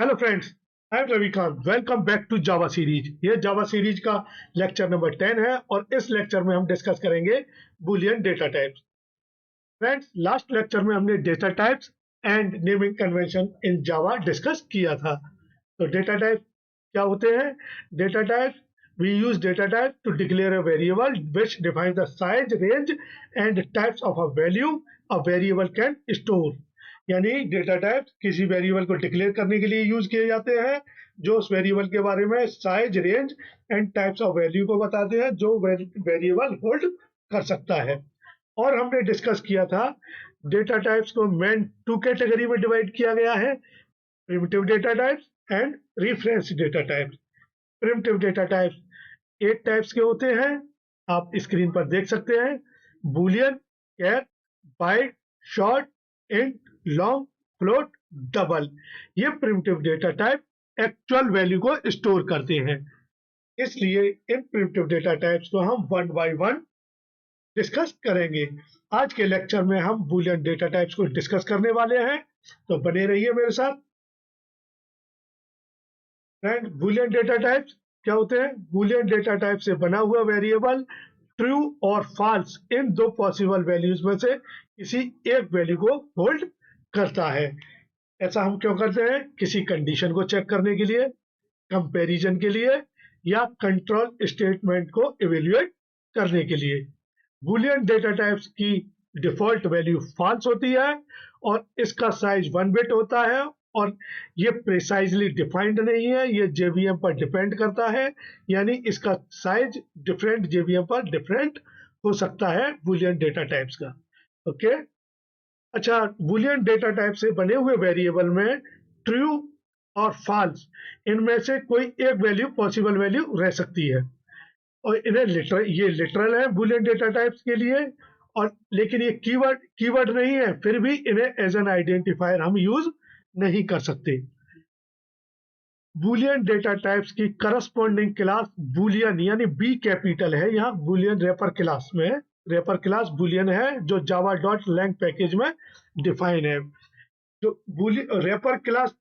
Hello friends, I am Ravikant. Welcome back to Java series. ये Java series का lecture number 10 है और इस लेक्चर में हम डिस्कस करेंगे boolean data types. Friends, last lecture में हमने data types and naming convention in Java discuss किया था। तो डेटा टाइप क्या होते हैं? Data type, we use data type to declare a variable which defines the size, range and types of a value a variable can store। यानी data type किसी variable को declare करने के लिए यूज किए जाते हैं जो उस वेरिएबल के बारे में size, range and types of value को बताते हैं जो वेरिएबल होल्ड कर सकता है। और हमने डिस्कस किया था डेटा टाइप्स को मेन टू कैटेगरी में डिवाइड किया गया है, primitive data types and reference data types. Primitive data types 8 types के होते हैं, आप स्क्रीन पर देख सकते हैं। Boolean, char, byte, short, int, long, float, double. ये primitive data type actual value को स्टोर करते हैं, इसलिए इन प्रिमिटिव डेटा टाइप्स को हम वन बाय वन डिस्कस करेंगे। आज के लेक्चर में हम बूलियन डेटा टाइप्स को डिस्कस करने वाले हैं, तो बने रहिए मेरे साथ। फ्रेंड, बूलियन डेटा टाइप्स क्या होते हैं? बूलियन डेटा टाइप से बना हुआ वेरिएबल ट्रू और फॉल्स इन दो पॉसिबल वैल्यूज में से किसी एक वैल्यू को होल्ड करता है। ऐसा हम क्यों करते हैं? किसी कंडीशन को चेक करने के लिए, कंपैरिजन के लिए या कंट्रोल स्टेटमेंट को इवेल्युएट करने के लिए। बूलियन डेटा टाइप्स की डिफॉल्ट वैल्यू फॉल्स होती है और इसका साइज 1 बिट होता है और ये प्रिसाइजली डिफाइंड नहीं है, ये जेवीएम पर डिपेंड करता है, यानी इसका साइज डिफरेंट जेवीएम पर डिफरेंट हो सकता है बूलियन डेटा टाइप्स का। ओके, अच्छा, बूलियन डेटा टाइप से बने हुए वेरिएबल में ट्रू और फॉल्स इनमें से कोई एक वैल्यू पॉसिबल वैल्यू रह सकती है और इन्हें लिटरल है बूलियन डेटा टाइप्स के लिए, और लेकिन ये कीवर्ड नहीं है, फिर भी इन्हें एज एन आइडेंटिफायर हम यूज नहीं कर सकते। बूलियन डेटा टाइप्स की करस्पॉन्डिंग क्लास बूलियन यानी बी कैपिटल है यहाँ बूलियन रेपर क्लास में। रेपर क्लास बूलियन है जो जावा डॉट लैंग पैकेज में डिफाइन है। जो रेपर क्लास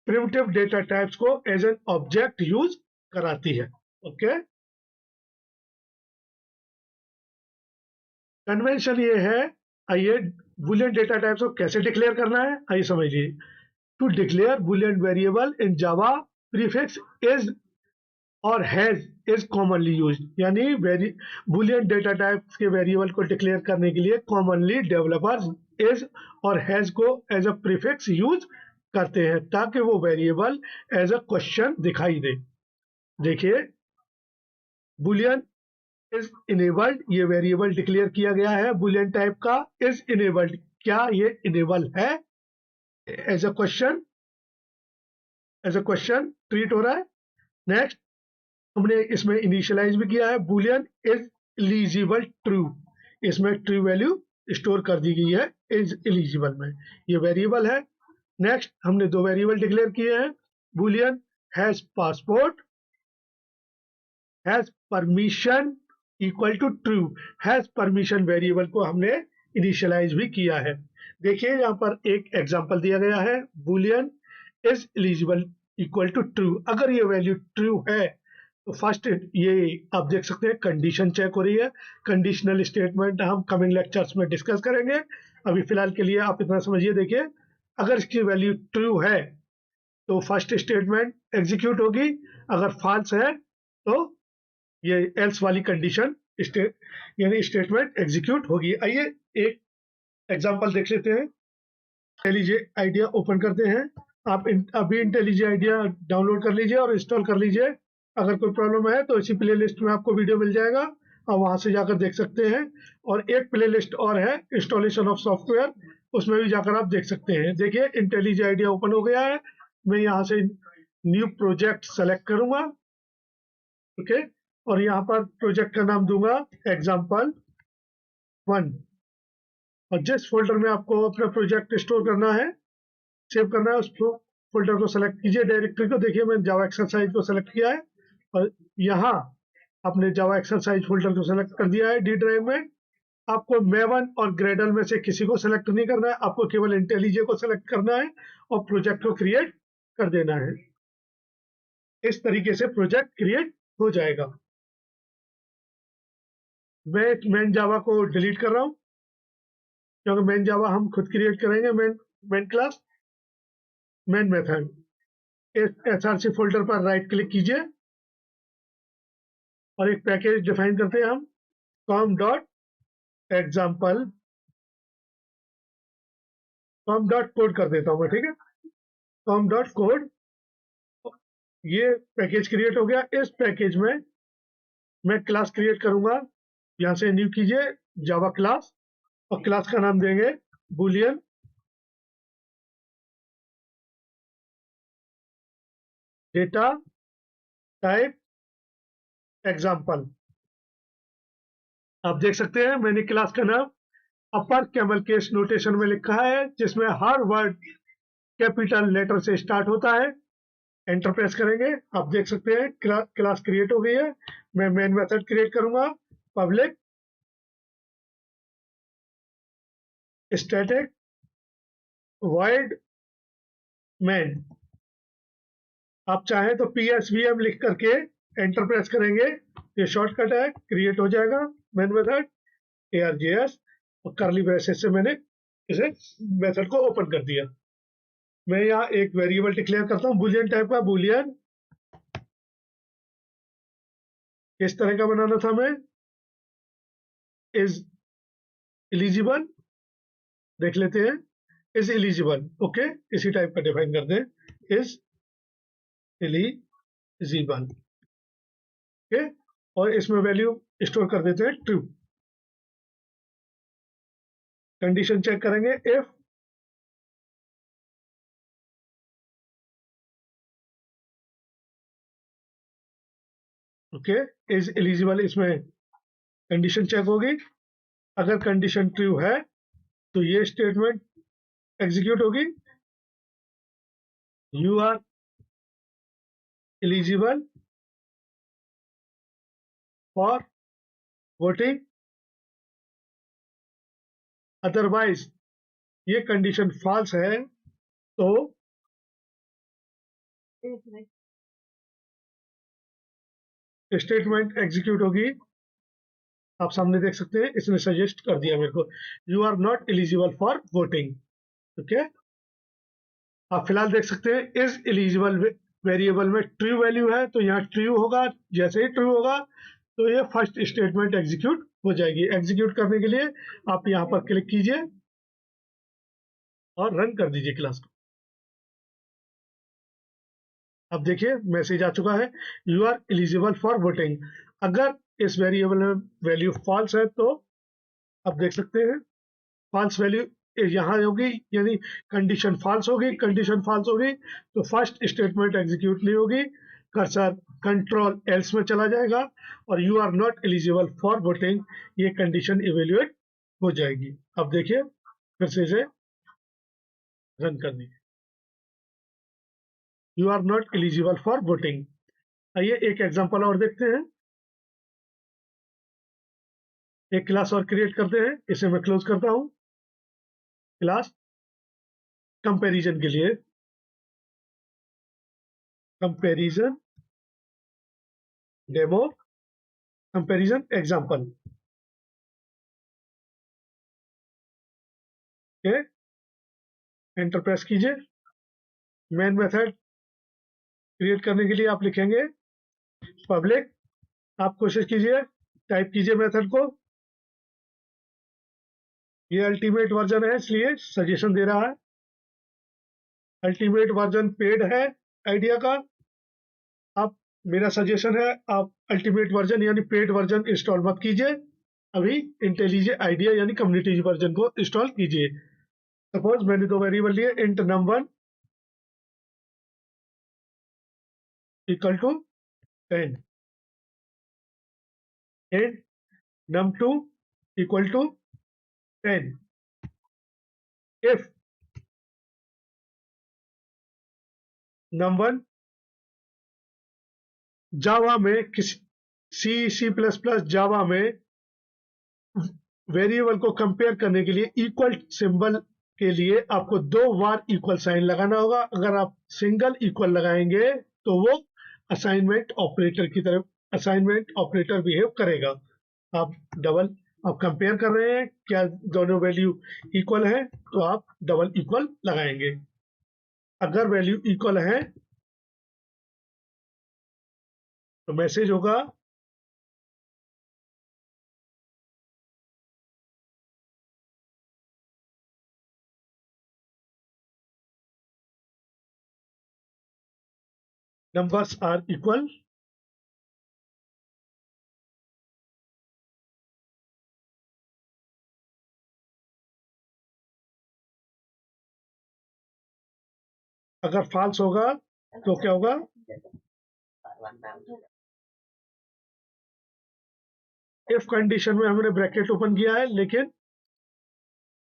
प्रिमिटिव डेटा टाइप्स को एज एन ऑब्जेक्ट यूज कराती है। ओके, कन्वेंशन ये है। आइए, बूलियन डेटा टाइप्स को कैसे डिक्लेयर करना है आइए समझिए। To declare boolean variable in Java, prefix is और हैज इज कॉमनली यूज्ड। यानी बूलियन डेटा टाइप्स के वेरिएबल को डिक्लेयर करने के लिए कॉमनली डेवलपर्स इज और हैज को एज अ प्रीफिक्स यूज करते हैं ताकि वो वेरिएबल एज अ क्वेश्चन दिखाई दे। देखिए, बूलियन इज इनेबल्ड, ये वेरिएबल डिक्लेयर किया गया है बूलियन टाइप का। इज इनेबल्ड, क्या ये इनेबल है? एज अ क्वेश्चन ट्रीट हो रहा है। नेक्स्ट, हमने इसमें इनिशियलाइज भी किया है बूलियन इज एलिजिबल ट्रू, इसमें ट्रू वैल्यू स्टोर कर दी गई है इज एलिजिबल में, ये वेरिएबल है। नेक्स्ट, हमने दो वेरिएबल डिक्लेयर किए हैं, boolean has passport, has permission equal to true. Has permission variable को हमने इनिशियलाइज भी किया है। देखिए, यहाँ पर एक एग्जांपल दिया गया है, boolean is eligible equal to true. अगर ये वैल्यू ट्रू है तो फर्स्ट ये आप देख सकते हैं कंडीशन चेक हो रही है। कंडीशनल स्टेटमेंट हम कमिंग लेक्चर्स में डिस्कस करेंगे, अभी फिलहाल के लिए आप इतना समझिए। देखिए, अगर इसकी वैल्यू ट्रू है तो फर्स्ट स्टेटमेंट एग्जीक्यूट होगी, अगर फॉल्स है तो ये एल्स वाली कंडीशन यानी स्टेटमेंट एग्जीक्यूट होगी। आइए एक एग्जांपल देख लेते हैं। इंटेलिजे आइडिया ओपन करते हैं। आप अभी इंटेलिजे आइडिया डाउनलोड कर लीजिए और इंस्टॉल कर लीजिए। अगर कोई प्रॉब्लम है तो इसी प्लेलिस्ट में आपको वीडियो मिल जाएगा, आप वहां से जाकर देख सकते हैं। और एक प्लेलिस्ट और है इंस्टॉलेशन ऑफ सॉफ्टवेयर, उसमें भी जाकर आप देख सकते हैं। देखिए, इंटेलिजे आइडिया ओपन हो गया है। मैं यहाँ से न्यू प्रोजेक्ट सेलेक्ट करूंगा। ओके, और यहाँ पर प्रोजेक्ट का नाम दूंगा एग्जाम्पल 1, और जिस फोल्डर में आपको अपना प्रोजेक्ट स्टोर करना है, सेव करना है, उस फोल्डर को सेलेक्ट कीजिए, डायरेक्टरी को। देखिए, मैंने जावा एक्सरसाइज को सेलेक्ट किया है और यहाँ अपने जावा एक्सरसाइज फोल्डर को सेलेक्ट कर दिया है डी ड्राइव में। आपको मेवन और ग्रेडल में से किसी को सेलेक्ट नहीं करना है, आपको केवल इंटेलिजे को सेलेक्ट करना है और प्रोजेक्ट को क्रिएट कर देना है। इस तरीके से प्रोजेक्ट क्रिएट हो जाएगा। मैं मेन जावा को डिलीट कर रहा हूँ, क्योंकि मेन जावा हम खुद क्रिएट करेंगे। Main class main method, SRC folder पर राइट क्लिक कीजिए और एक पैकेज डिफाइन करते हैं हम, com dot example, com dot code कर देता हूँ मैं, ठीक है, कॉम डॉट कोड। ये पैकेज क्रिएट हो गया। इस पैकेज में मैं क्लास क्रिएट करूंगा। यहाँ से न्यू कीजिए जावा क्लास, और क्लास का नाम देंगे बूलियन डेटा टाइप एग्जाम्पल। आप देख सकते हैं मैंने क्लास का नाम अपर कैमल केस नोटेशन में लिखा है, जिसमें हर वर्ड कैपिटल लेटर से स्टार्ट होता है। एंटर प्रेस करेंगे, आप देख सकते हैं क्लास क्रिएट हो गई है। मैं मेन मेथड क्रिएट करूंगा, पब्लिक स्टैटिक वॉइड मेन। आप चाहें तो PSVM लिख करके एंटर प्रेस करेंगे, ये शॉर्टकट है, क्रिएट हो जाएगा मेन मेथड ARJS, और करली ब्रेसेस से मैंने इसे मेथड को ओपन कर दिया। मैं यहाँ एक वेरिएबल डिक्लेयर करता हूँ बुलियन टाइप का, बुलियन। किस तरह का बनाना था मैं, इज एलिजिबल, देख लेते हैं, इज एलिजिबल, ओके, इसी टाइप का डिफाइन कर दें, इज एलिजिबल, ओके, और इसमें वैल्यू स्टोर कर देते हैं ट्रू। कंडीशन चेक करेंगे, इफ ओके इज एलिजिबल, इसमें कंडीशन चेक होगी। अगर कंडीशन ट्रू है तो ये स्टेटमेंट एग्जीक्यूट होगी, you are eligible for voting. Otherwise ये कंडीशन फॉल्स है तो स्टेटमेंट एग्जीक्यूट होगी। आप सामने देख सकते हैं, इसने सजेस्ट कर दिया मेरे को, you are not eligible for voting, okay. आप फिलहाल देख सकते हैं इज एलिजिबल वेरिएबल में ट्रू वैल्यू है, तो यहाँ ट्रू होगा। जैसे ही ट्रू होगा तो ये फर्स्ट स्टेटमेंट एग्जीक्यूट हो जाएगी। एग्जीक्यूट करने के लिए आप यहाँ पर क्लिक कीजिए और रन कर दीजिए क्लास को। अब देखिए मैसेज आ चुका है, you are eligible for voting. अगर इस वेरिएबल में वैल्यू फॉल्स है तो आप देख सकते हैं फॉल्स वैल्यू यहाँ होगी, यानी कंडीशन फॉल्स होगी। कंडीशन फॉल्स होगी तो फर्स्ट स्टेटमेंट एग्जीक्यूट नहीं होगी, कर्सर कंट्रोल एल्स में चला जाएगा और you are not eligible for voting, ये कंडीशन इवेल्युएट हो जाएगी। अब देखिए फिर से इसे रन कर दीजिए, you are not eligible for voting. आइए एक एग्जांपल और देखते हैं। एक क्लास और क्रिएट करते हैं, इसे मैं क्लोज करता हूं। क्लास कंपैरिजन के लिए, comparison demo, comparison example, okay, enter press कीजिए। मेन मेथड क्रिएट करने के लिए आप लिखेंगे पब्लिक, आप कोशिश कीजिए टाइप कीजिए मेथड को, ये अल्टीमेट वर्जन है इसलिए सजेशन दे रहा है। अल्टीमेट वर्जन पेड है आइडिया का। आप, मेरा सजेशन है आप अल्टीमेट वर्जन यानी पेड वर्जन इंस्टॉल मत कीजिए, अभी इंटेलिजे आइडिया यानी कम्युनिटी वर्जन को इंस्टॉल कीजिए। सपोज मैंने दो वेरिएबल लिए, int num1 equal to 10, int num2 equal to 10। If num1 Java में किसी C++ जावा में वेरिएबल को कंपेयर करने के लिए इक्वल सिंबल के लिए आपको 2 बार इक्वल साइन लगाना होगा। अगर आप सिंगल इक्वल लगाएंगे तो वो असाइनमेंट ऑपरेटर की तरफ असाइनमेंट ऑपरेटर बिहेव करेगा। आप डबल आप कंपेयर कर रहे हैं, क्या दोनों वैल्यू इक्वल है, तो आप डबल इक्वल लगाएंगे। अगर वैल्यू इक्वल है तो मैसेज होगा numbers are equal। अगर फॉल्स होगा तो क्या होगा, इफ कंडीशन में हमने ब्रैकेट ओपन किया है लेकिन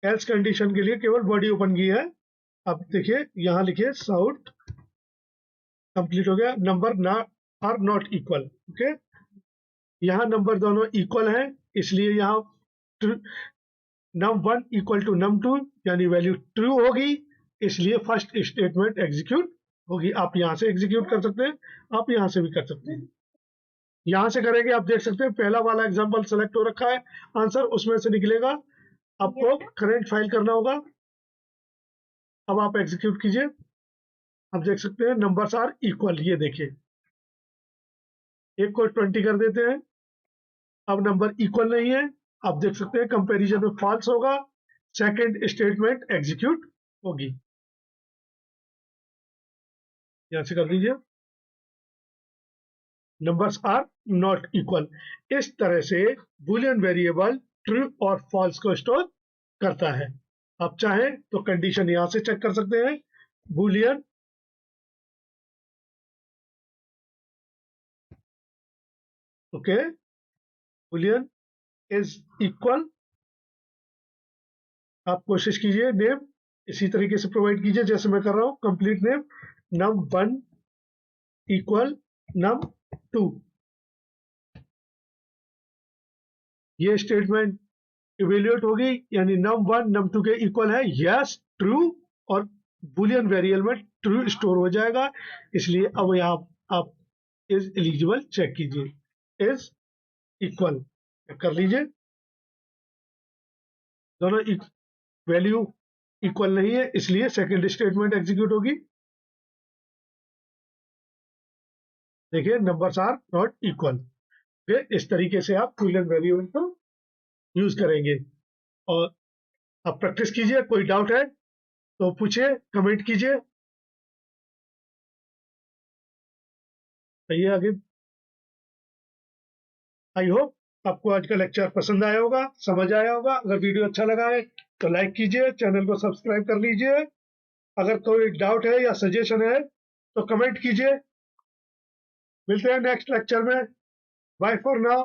एल्स कंडीशन के लिए केवल बॉडी ओपन की है। अब देखिए यहाँ लिखिए साउट कंप्लीट हो गया, नंबर ना आर नॉट इक्वल। ओके, यहाँ नंबर दोनों इक्वल हैं, इसलिए यहाँ num1 इक्वल टू num2 यानी वैल्यू ट्रू होगी, इसलिए फर्स्ट स्टेटमेंट एग्जीक्यूट होगी। आप यहाँ से एग्जीक्यूट कर सकते हैं, आप यहाँ से भी कर सकते हैं। यहाँ से करेंगे, आप देख सकते हैं पहला वाला एग्जांपल सेलेक्ट हो रखा है, आंसर उसमें से निकलेगा। आपको करंट फाइल करना होगा। अब आप एग्जीक्यूट कीजिए, आप देख सकते हैं नंबर्स आर इक्वल। ये देखिए, एक को 20 कर देते हैं, अब नंबर इक्वल नहीं है, आप देख सकते हैं कंपैरिजन में फॉल्स होगा, सेकंड स्टेटमेंट एग्जीक्यूट होगी। यहां से कर दीजिए नंबर्स आर नॉट इक्वल। इस तरह से बूलियन वेरिएबल ट्रू और फॉल्स को स्टोर करता है। आप चाहें तो कंडीशन यहां से चेक कर सकते हैं, Boolean okay Boolean is equal. आप कोशिश कीजिए नेम इसी तरीके से प्रोवाइड कीजिए जैसे मैं कर रहा हूं, complete name num1 equal num2। ये स्टेटमेंट इवेल्युएट होगी, यानी num1 num2 के इक्वल है, यस ट्रू, और बुलियन वेरिएबल में ट्रू स्टोर हो जाएगा। इसलिए अब यहाँ आप इज एलिजिबल चेक कीजिए, इज इक्वल कर लीजिए, दोनों वैल्यू इक्वल नहीं है, इसलिए सेकंड स्टेटमेंट एग्जीक्यूट होगी। देखिए नंबर्स आर नॉट इक्वल। फिर इस तरीके से आप बूलियन वेरिएबल को यूज करेंगे। और आप प्रैक्टिस कीजिए, कोई डाउट है तो पूछिए, कमेंट कीजिए। ये आगे आई होप आपको आज का लेक्चर पसंद आया होगा, समझ आया होगा। अगर वीडियो अच्छा लगा है तो लाइक कीजिए, चैनल को सब्सक्राइब कर लीजिए। अगर कोई डाउट है या सजेशन है तो कमेंट कीजिए। मिलते हैं नेक्स्ट लेक्चर में। Bye for now.